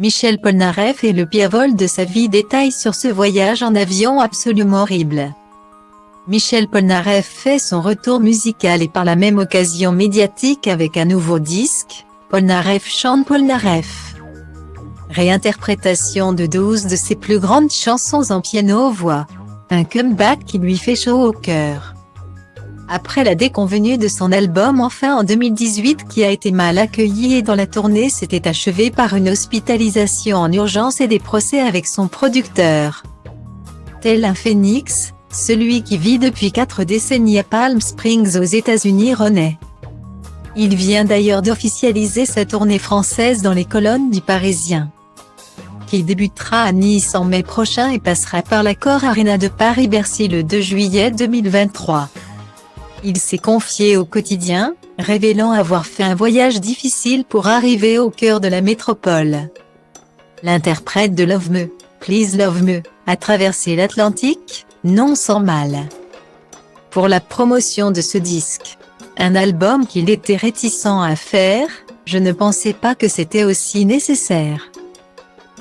Michel Polnareff et le pire vol de sa vie détaille sur ce voyage en avion absolument horrible. Michel Polnareff fait son retour musical et par la même occasion médiatique avec un nouveau disque, Polnareff chante Polnareff. Réinterprétation de 12 de ses plus grandes chansons en piano-voix. Un comeback qui lui fait chaud au cœur. Après la déconvenue de son album Enfin en 2018 qui a été mal accueilli et dont la tournée s'était achevée par une hospitalisation en urgence et des procès avec son producteur. Tel un phénix, celui qui vit depuis 4 décennies à Palm Springs aux États-Unis renaît. Il vient d'ailleurs d'officialiser sa tournée française dans les colonnes du Parisien, qui débutera à Nice en mai prochain et passera par l'Accor Arena de Paris-Bercy le 2 juillet 2023. Il s'est confié au Quotidien, révélant avoir fait un voyage difficile pour arriver au cœur de la métropole. L'interprète de Love Me, Please Love Me, a traversé l'Atlantique, non sans mal. Pour la promotion de ce disque, un album qu'il était réticent à faire, je ne pensais pas que c'était aussi nécessaire.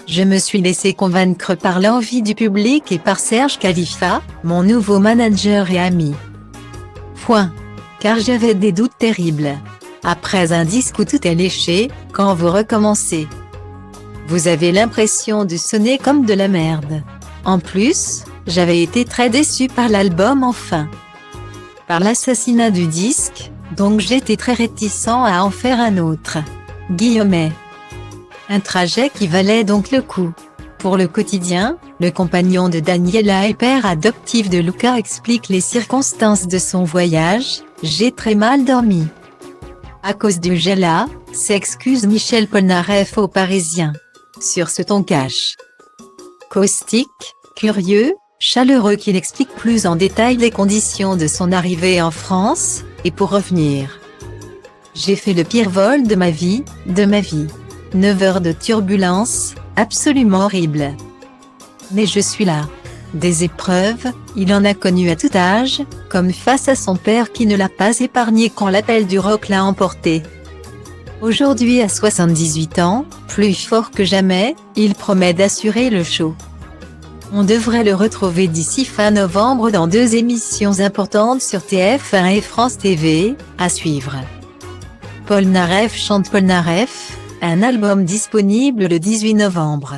Je me suis laissé convaincre par l'envie du public et par Serge Khalifa, mon nouveau manager et ami. Car j'avais des doutes terribles. Après un disque où tout est léché, quand vous recommencez, vous avez l'impression de sonner comme de la merde. En plus, j'avais été très déçu par l'album Enfin. Par l'assassinat du disque, donc j'étais très réticent à en faire un autre. Guillemets. Un trajet qui valait donc le coup. Pour le Quotidien, le compagnon de Daniela et père adoptif de Luca explique les circonstances de son voyage. J'ai très mal dormi. À cause du gel-là, s'excuse Michel Polnareff aux Parisiens. Sur ce ton cash. Caustique, curieux, chaleureux qu'il explique plus en détail les conditions de son arrivée en France, et pour revenir. J'ai fait le pire vol de ma vie. 9 heures de turbulence, absolument horrible. Mais je suis là. Des épreuves, il en a connu à tout âge, comme face à son père qui ne l'a pas épargné quand l'appel du rock l'a emporté. Aujourd'hui à 78 ans, plus fort que jamais, il promet d'assurer le show. On devrait le retrouver d'ici fin novembre dans 2 émissions importantes sur TF1 et France TV, à suivre. Polnareff chante Polnareff, un album disponible le 18 novembre.